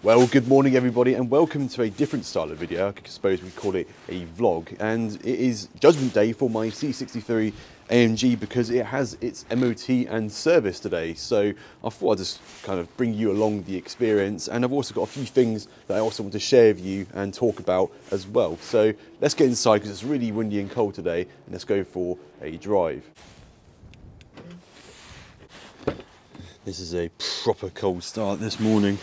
Well, good morning everybody and welcome to a different style of video. I suppose we call it a vlog, and it is Judgment Day for my C63 AMG because it has its MOT and service today. So I thought I'd just kind of bring you along the experience, and I've also got a few things that I also want to share with you and talk about as well. So let's get inside because it's really windy and cold today, and let's go for a drive. This is a proper cold start this morning.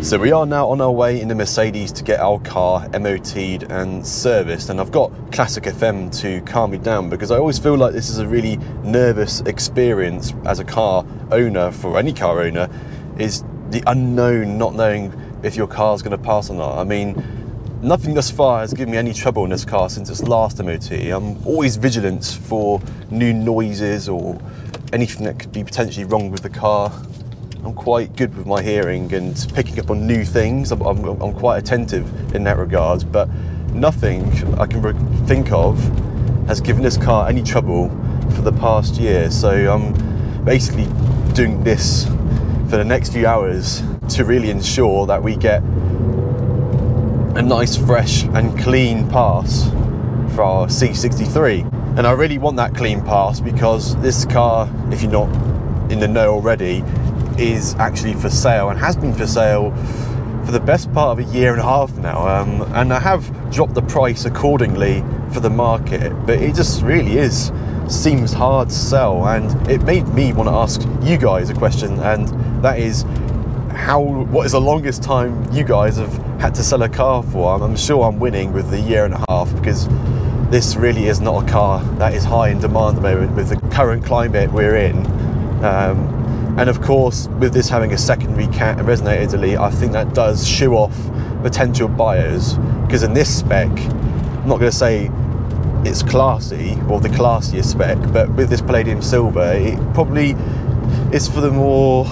So we are now on our way in the Mercedes to get our car MOT'd and serviced, and I've got Classic FM to calm me down because I always feel like this is a really nervous experience as a car owner, for any car owner, is the unknown, not knowing if your car's going to pass or not. I mean, nothing thus far has given me any trouble in this car since its last MOT. I'm always vigilant for new noises or anything that could be potentially wrong with the car. I'm quite good with my hearing and picking up on new things. I'm quite attentive in that regard, but nothing I can think of has given this car any trouble for the past year. So I'm basically doing this for the next few hours to really ensure that we get a nice, fresh and clean pass for our C63. And I really want that clean pass because this car, if you're not in the know already, is actually for sale and has been for sale for the best part of a year and a half now, and I have dropped the price accordingly for the market, but it just really seems hard to sell, and it made me want to ask you guys a question, and that is what is the longest time you guys have had to sell a car for? I'm sure I'm winning with the year and a half, because this really is not a car that is high in demand at the moment with the current climate we're in. And of course, with this having a secondary resonator Italy, I think that does shoo off potential buyers, because in this spec, I'm not going to say it's classy or the classiest spec, but with this palladium silver, it probably is for the more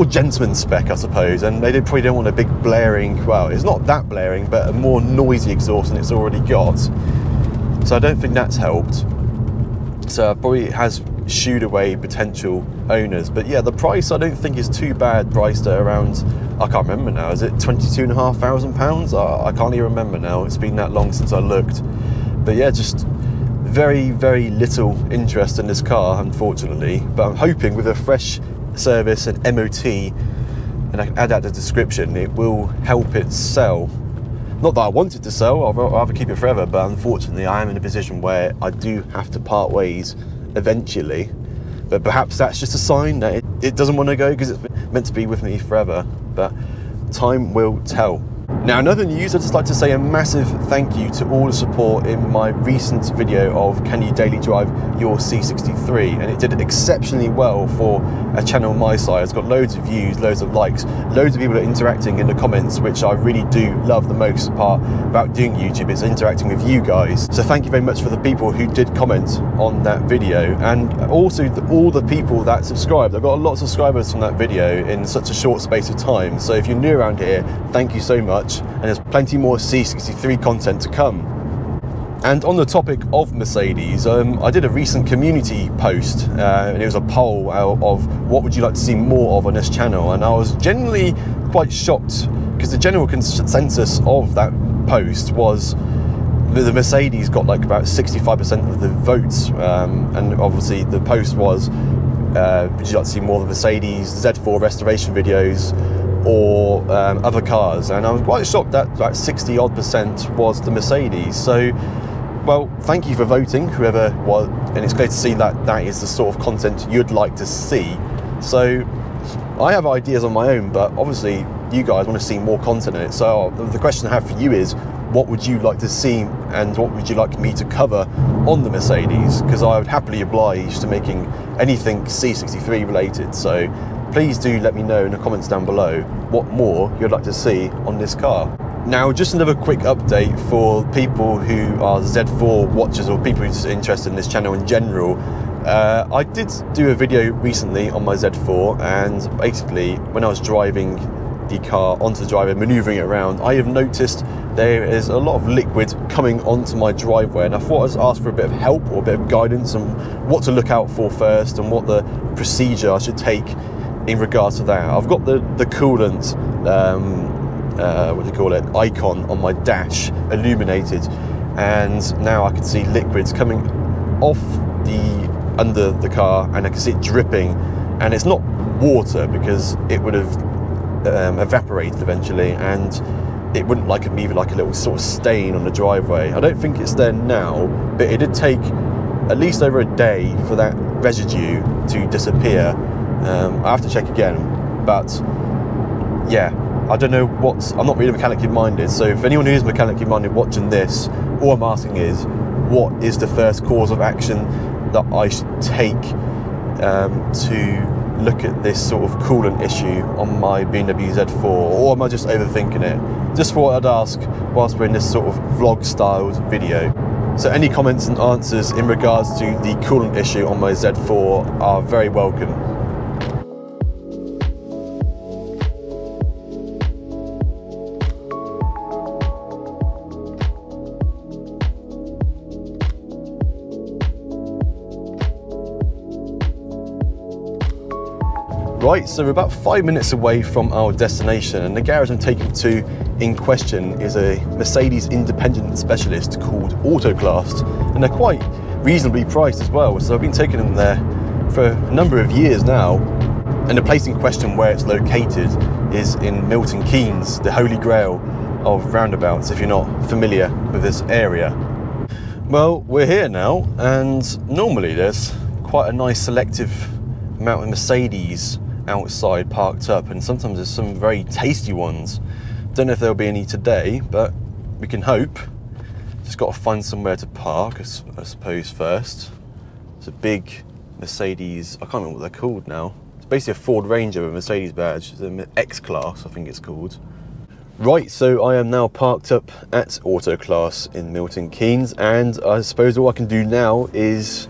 gentleman spec, I suppose. And they probably don't want a big blaring, well, it's not that blaring, but a more noisy exhaust than it's already got. So I don't think that's helped. So it probably has shooed away potential owners. But yeah, the price I don't think is too bad, priced at around, I can't remember now, is it £22,500? I can't even remember now, it's been that long since I looked. But yeah, just very, very little interest in this car, unfortunately. But I'm hoping with a fresh service and MOT, and I can add that to the description, it will help it sell. Not that I want it to sell, I'd rather keep it forever, but unfortunately I am in a position where I do have to part ways eventually. But perhaps that's just a sign that it doesn't want to go because it's meant to be with me forever, but time will tell. Now, in other news, I'd just like to say a massive thank you to all the support in my recent video of Can You Daily Drive Your C63, and it did exceptionally well for a channel my size. It's got loads of views, loads of likes, loads of people are interacting in the comments, which I really do love. The most part about doing YouTube is interacting with you guys. So thank you very much for the people who did comment on that video, and also all the people that subscribed. I got a lot of subscribers from that video in such a short space of time. So if you're new around here, thank you so much. And there's plenty more C63 content to come. And on the topic of Mercedes, I did a recent community post, and it was a poll of what would you like to see more of on this channel, and I was genuinely quite shocked because the general consensus of that post was the Mercedes got like about 65% of the votes, and obviously the post was would you like to see more of the Mercedes Z4 restoration videos or other cars, and I was quite shocked that about 60% was the Mercedes. So, well, thank you for voting, whoever was, and it's great to see that that is the sort of content you'd like to see. So I have ideas on my own, but obviously you guys want to see more content in it. So the question I have for you is, what would you like to see and what would you like me to cover on the Mercedes? Because I would happily oblige to making anything C63 related. So please do let me know in the comments down below what more you'd like to see on this car. Now, just another quick update for people who are Z4 watchers or people who's interested in this channel in general. I did do a video recently on my Z4, and basically when I was driving the car onto the driveway, manoeuvring it around, I have noticed there is a lot of liquid coming onto my driveway, and I thought I'd ask for a bit of help or a bit of guidance on what to look out for first and what the procedure I should take in regards to that. I've got the coolant, what do you call it, icon on my dash illuminated, and now I can see liquids coming off under the car, and I can see it dripping, and it's not water because it would have evaporated eventually, and it wouldn't leave like a little sort of stain on the driveway. I don't think it's there now, but it did take at least over a day for that residue to disappear. I have to check again, but yeah, I don't know I'm not really mechanically minded, so if anyone who is mechanically minded watching this, all I'm asking is, what is the first course of action that I should take to look at this sort of coolant issue on my BMW Z4, or am I just overthinking it? Just thought I'd ask whilst we're in this sort of vlog styled video. So any comments and answers in regards to the coolant issue on my Z4 are very welcome. Right, so we're about 5 minutes away from our destination, and the garage I'm taken to in question is a Mercedes independent specialist called AutoClass, and they're quite reasonably priced as well, so I've been taking them there for a number of years now. And the place in question where it's located is in Milton Keynes, the holy grail of roundabouts, if you're not familiar with this area. Well, we're here now, and normally there's quite a nice selective amount of Mercedes outside parked up, and sometimes there's some very tasty ones. Don't know if there'll be any today, but we can hope. Just got to find somewhere to park, I suppose, first. It's a big Mercedes, I can't remember what they're called now. It's basically a Ford Ranger with a Mercedes badge. It's an X-Class, I think it's called. Right, so I am now parked up at AutoClass in Milton Keynes, and I suppose all I can do now is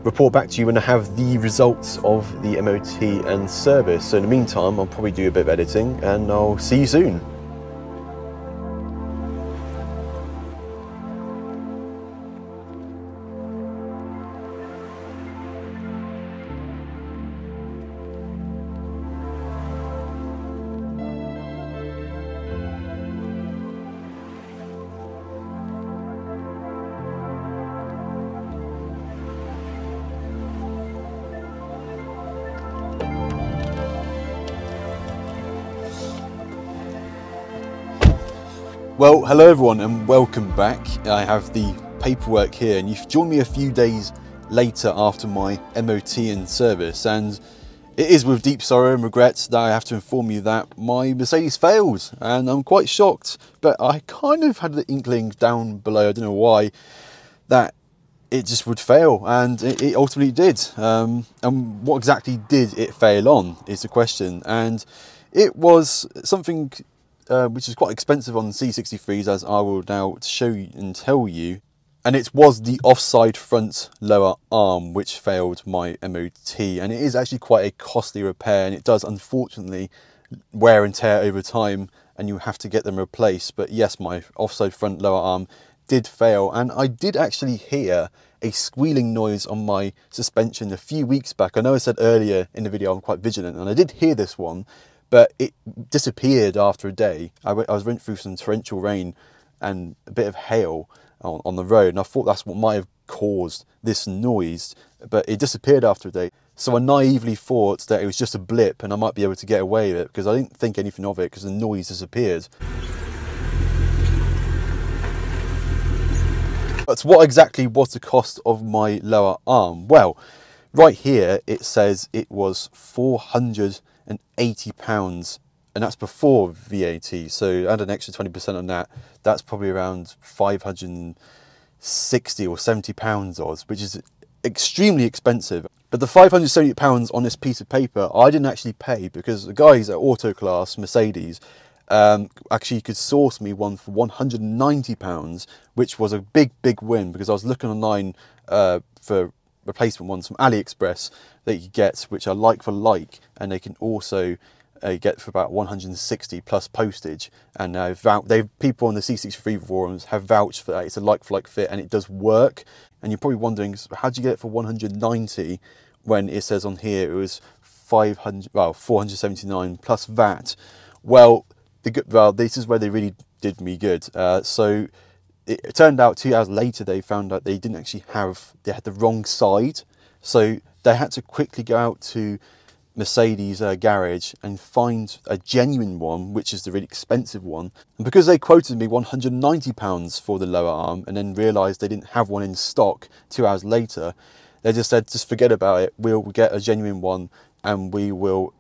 report back to you when I have the results of the MOT and service. So in the meantime, I'll probably do a bit of editing, and I'll see you soon. Well, hello everyone and welcome back. I have the paperwork here, and you've joined me a few days later after my MOT and service, and it is with deep sorrow and regrets that I have to inform you that my Mercedes failed, and I'm quite shocked, but I kind of had the inkling down below, I don't know why, that it just would fail, and it ultimately did. And what exactly did it fail on is the question, and it was something which is quite expensive on C63s, as I will now show you and tell you. And it was the offside front lower arm which failed my MOT, and it is actually quite a costly repair, and it does unfortunately wear and tear over time, and you have to get them replaced. But yes, my offside front lower arm did fail, and I did actually hear a squealing noise on my suspension a few weeks back. I know I said earlier in the video I'm quite vigilant, and I did hear this one, but it disappeared after a day. I went through some torrential rain and a bit of hail on the road, and I thought that's what might have caused this noise, but it disappeared after a day. So I naively thought that it was just a blip and I might be able to get away with it, because I didn't think anything of it because the noise disappeared. But what exactly was the cost of my lower arm? Well, right here it says it was £480, and that's before VAT, so add an extra 20% on that, that's probably around 560 or 70 pounds Oz, which is extremely expensive. But the 570 pounds on this piece of paper I didn't actually pay, because the guys at AutoClass Mercedes actually could source me one for 190 pounds, which was a big win, because I was looking online for replacement ones from AliExpress that you get, which are like for like, and they can also get for about 160 plus postage, and people on the C63 forums have vouched for that. It's a like-for-like fit and it does work. And you're probably wondering, how do you get it for 190 when it says on here it was 479 plus VAT? Well, this is where they really did me good. So it turned out 2 hours later they found out they didn't actually they had the wrong side, so they had to quickly go out to Mercedes garage and find a genuine one, which is the really expensive one. And because they quoted me £190 for the lower arm and then realised they didn't have one in stock 2 hours later, they just said, just forget about it, we'll get a genuine one and we will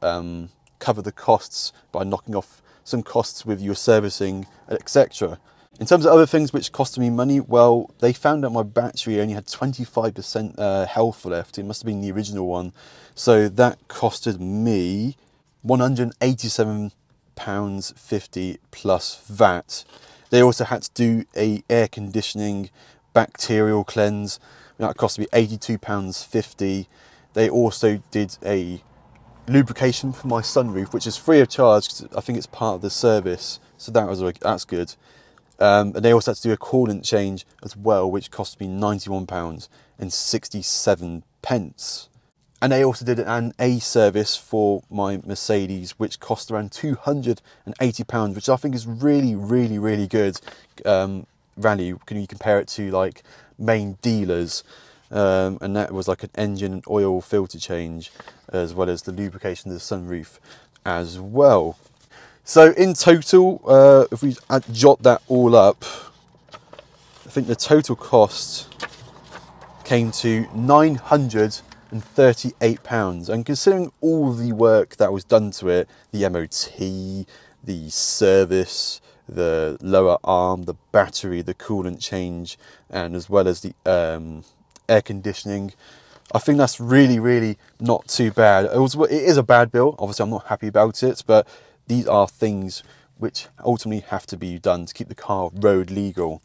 cover the costs by knocking off some costs with your servicing, etc. In terms of other things which costed me money, well, they found out my battery only had 25% health left. It must have been the original one. So that costed me £187.50 plus VAT. They also had to do a air conditioning bacterial cleanse. That cost me £82.50. They also did a lubrication for my sunroof, which is free of charge because I think it's part of the service. So that's good. And they also had to do a coolant change as well, which cost me £91.67. And they also did an A service for my Mercedes, which cost around £280, which I think is really, really, really good value. Can you compare it to like main dealers? And that was like an engine and oil filter change, as well as the lubrication of the sunroof as well. So in total, if we jot that all up, I think the total cost came to £938. And considering all the work that was done to it, the MOT, the service, the lower arm, the battery, the coolant change, and as well as the air conditioning, I think that's really, really not too bad. It is a bad bill. Obviously, I'm not happy about it, but these are things which ultimately have to be done to keep the car road legal.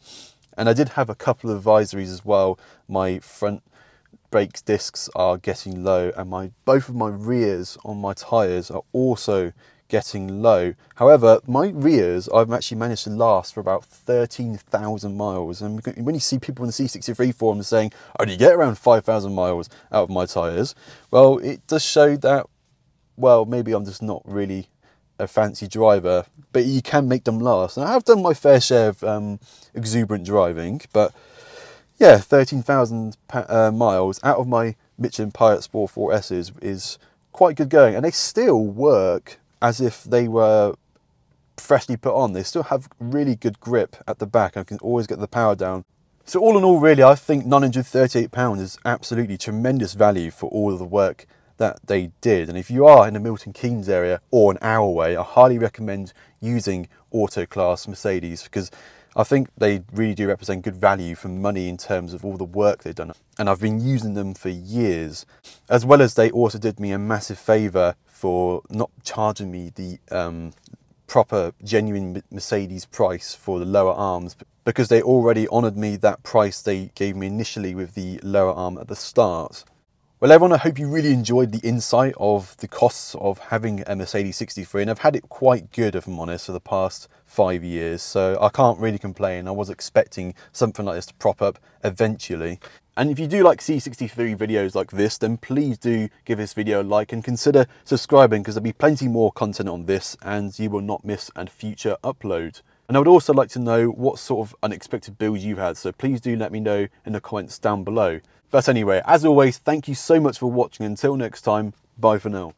And I did have a couple of advisories as well. My front brakes discs are getting low, and both of my rears on my tyres are also getting low. However, my rears I've actually managed to last for about 13,000 miles. And when you see people in the C63 forums saying, "Oh, do you get around 5,000 miles out of my tyres?" Well, it does show that, well, maybe I'm just not really a fancy driver, but you can make them last. And I have done my fair share of exuberant driving, but yeah, 13,000 miles out of my Michelin Pilot Sport 4S's is quite good going, and they still work as if they were freshly put on. They still have really good grip at the back and can always get the power down. So all in all, really, I think £938 is absolutely tremendous value for all of the work that they did. And if you are in the Milton Keynes area or an hour away, I highly recommend using AutoClass Mercedes, because I think they really do represent good value for money in terms of all the work they've done. And I've been using them for years. As well as they also did me a massive favour for not charging me the proper genuine Mercedes price for the lower arms, because they already honoured me that price they gave me initially with the lower arm at the start. Well, everyone, I hope you really enjoyed the insight of the costs of having a Mercedes 63, and I've had it quite good, if I'm honest, for the past 5 years, so I can't really complain. I was expecting something like this to prop up eventually. And if you do like C63 videos like this, then please do give this video a like and consider subscribing, because there'll be plenty more content on this and you will not miss a future upload. And I would also like to know what sort of unexpected builds you've had, so please do let me know in the comments down below. But anyway, as always, thank you so much for watching. Until next time, bye for now.